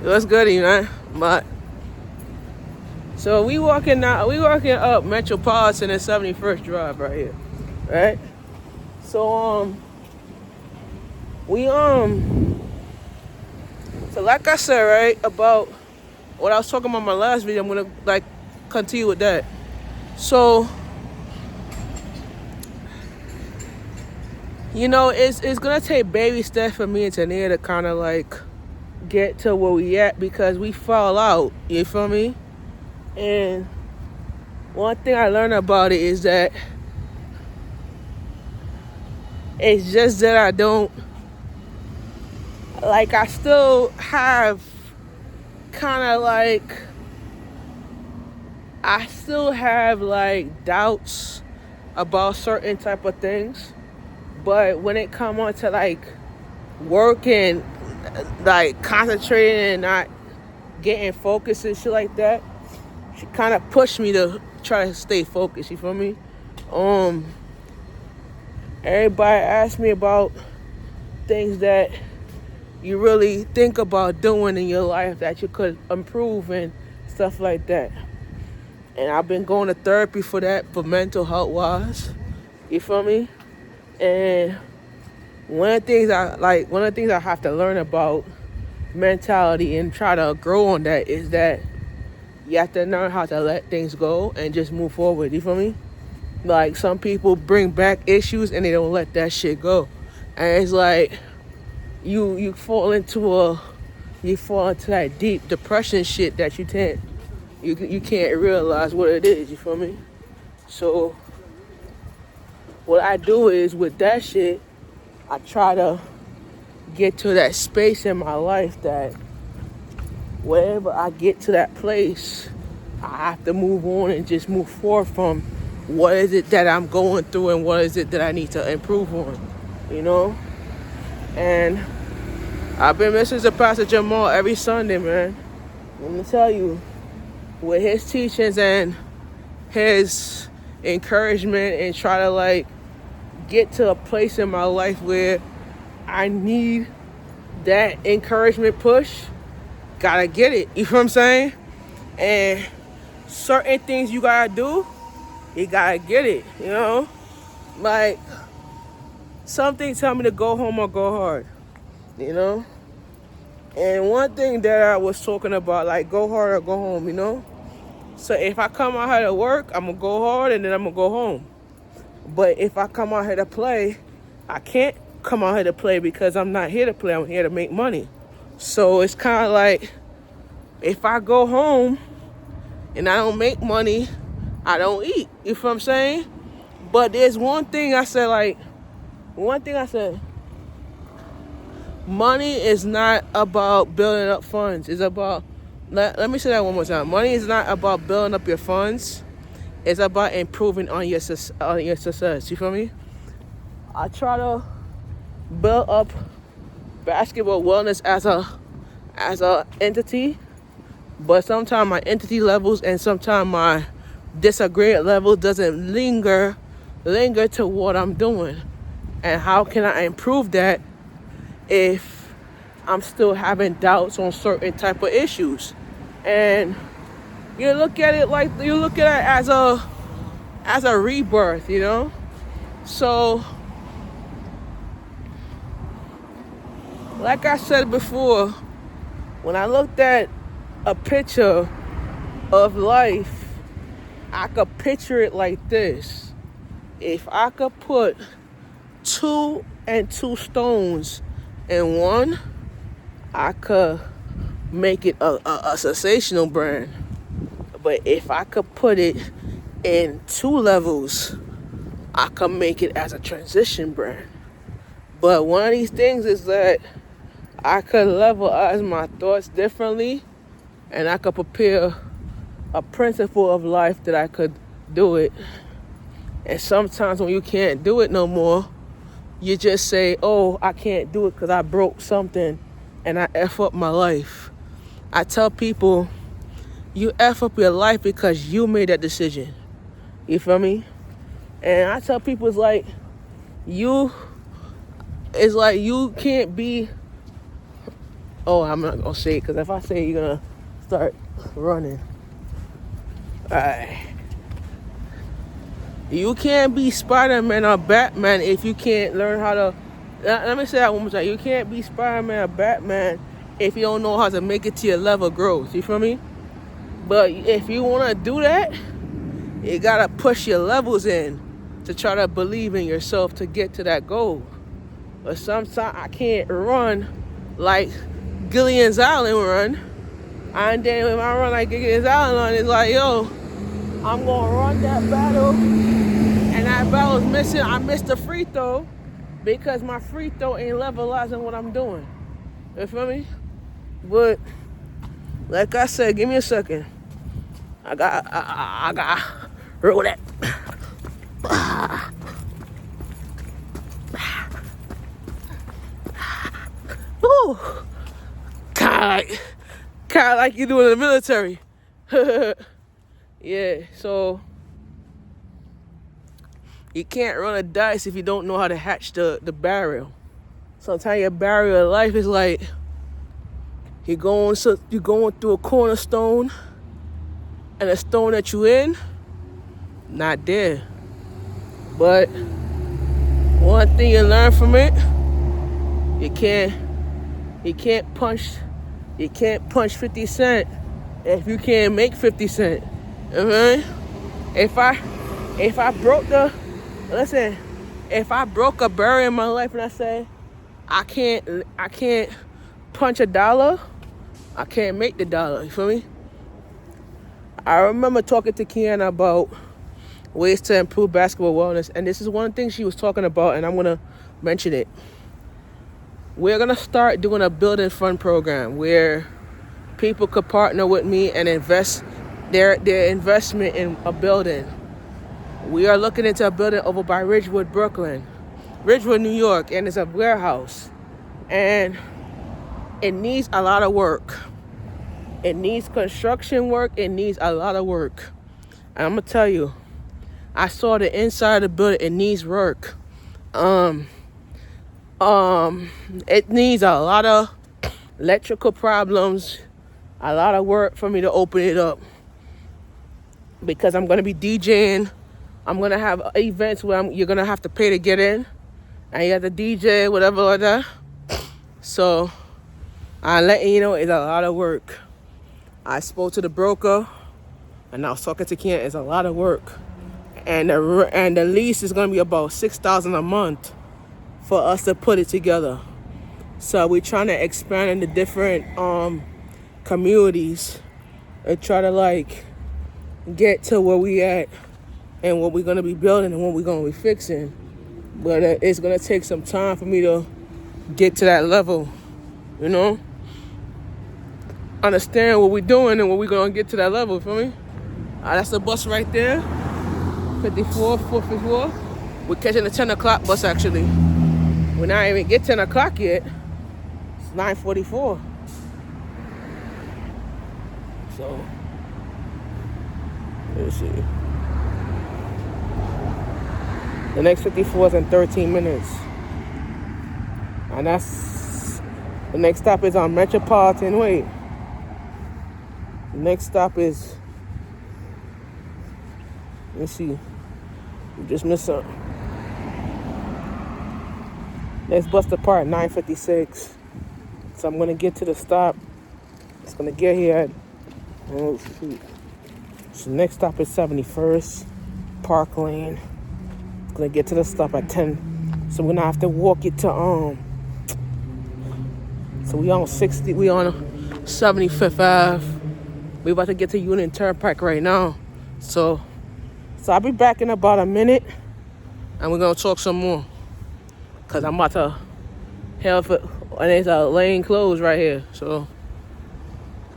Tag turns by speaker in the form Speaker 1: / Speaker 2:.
Speaker 1: What's good, man? But so we walking up Metropolitan and 71st Drive right here, right? So we so like I said, right, about what I was talking about in my last video, I'm gonna like continue with that. So it's gonna take baby steps for me and Tania to kind of like get to where we at because we fall out. You feel me? And one thing I learned about it is that it's just that I don't like. I still have kind of like I still have like doubts about certain type of things, but when it come on to like working, like concentrating and not getting focused and shit like that, she kind of pushed me to try to stay focused. You feel me? Everybody asked me about things that you really think about doing in your life that you could improve and stuff like that. And I've been going to therapy for that, for mental health wise. You feel me? And one of the things I have to learn about mentality and try to grow on that is that you have to learn how to let things go and just move forward. You feel me? Like some people bring back issues and they don't let that shit go. And it's like you fall into that deep depression shit that you can't realize what it is. You feel me? So what I do is with that shit, I try to get to that space in my life that wherever I get to that place, I have to move on and just move forward from what is it that I'm going through and what is it that I need to improve on. And I've been listening to Pastor Jamal every Sunday, man. Let me tell you, with his teachings and his encouragement and try to like get to a place in my life where I need that encouragement push, gotta get it. You know what I'm saying? And certain things you gotta do, you gotta get it, Like, some things tell me to go home or go hard, And one thing that I was talking about, like, go hard or go home, So if I come out here to work, I'm gonna go hard and then I'm gonna go home. But if I come out here to play, I can't come out here to play because I'm not here to play, I'm here to make money. So it's kind of like, if I go home and I don't make money, I don't eat. You feel what I'm saying? But there's one thing I said, money is not about building up funds. It's about, let me say that one more time. Money is not about building up your funds. It's about improving on your success. You feel me? I try to build up basketball wellness as a entity, but sometimes my entity levels and sometimes my disagreement level doesn't linger to what I'm doing. And how can I improve that if I'm still having doubts on certain type of issues? And you look at it as a rebirth, So like I said before, when I looked at a picture of life, I could picture it like this. If I could put 2 and 2 stones in one, I could make it a sensational brand. But if I could put it in 2 levels, I could make it as a transition brand. But one of these things is that I could levelize my thoughts differently, and I could prepare a principle of life that I could do it. And sometimes when you can't do it no more, you just say, oh, I can't do it because I broke something and I F up my life. I tell people, you F up your life because you made that decision. You feel me? And I tell people, it's like you can't be Oh, I'm not gonna say it, because if I say it, you're gonna start running. Alright. You can't be Spider-Man or Batman if you can't learn how to... Let me say that one more time. You can't be Spider-Man or Batman if you don't know how to make it to your level of growth. You feel me? But if you want to do that, you gotta push your levels in to try to believe in yourself to get to that goal. But sometimes I can't run like Gillian's Island run. And then when I run like Gillian's Island run, it's like, yo, I'm gonna run that battle, and that battle's missing. I missed the free throw because my free throw ain't levelizing what I'm doing. You feel me? But like I said, give me a second. I got roll that. Ooh, kind of like you do in the military. Yeah, so you can't run a dice if you don't know how to hatch the barrel. Sometimes your barrel of life is like you're going through a cornerstone, and the stone that you in, not there. But one thing you learn from it, you can't punch 50 Cent if you can't make 50 Cent. You know what I mean? If I broke a barrier in my life and I say I can't punch $1, I can't make the dollar. You feel me? I remember talking to Kiana about ways to improve basketball wellness, and this is one thing she was talking about, and I'm gonna mention it. We're gonna start doing a building fund program where people could partner with me and invest their investment in a building. We are looking into a building over by Ridgewood, New York, and it's a warehouse. And it needs a lot of work. It needs construction work. It needs a lot of work. And I'm going to tell you, I saw the inside of the building. It needs work. It needs a lot of electrical problems, a lot of work for me to open it up. Because I'm going to be DJing. I'm going to have events where you're going to have to pay to get in. And you have to DJ, whatever like that. So, I'm letting you know it's a lot of work. I spoke to the broker, and I was talking to Ken. It's a lot of work. And the lease is going to be about $6,000 a month for us to put it together. So, we're trying to expand into different communities and try to, like, get to where we at and what we're going to be building and what we're going to be fixing. But it's going to take some time for me to get to that level, you know? Understand what we're doing and what we're going to get to that level, feel me? That's the bus right there, 454. We're catching the 10 o'clock bus, actually. We're not even get 10 o'clock yet. It's 9:44. So, let's see. The next 54 is in 13 minutes. And the next stop is on Metropolitan Way. The next stop is, let's see, we just missed something. Next bus depart 9:56. So I'm gonna get to the stop. It's gonna get here at, oh shoot. So next stop is 71st Park Lane. It's gonna get to the stop at 10. So we're gonna have to walk it to so we on 75th Ave. We about to get to Union Turnpike right now. So I'll be back in about a minute, and we're gonna talk some more. Cause I'm about to hell for, and there's a lane closed right here. So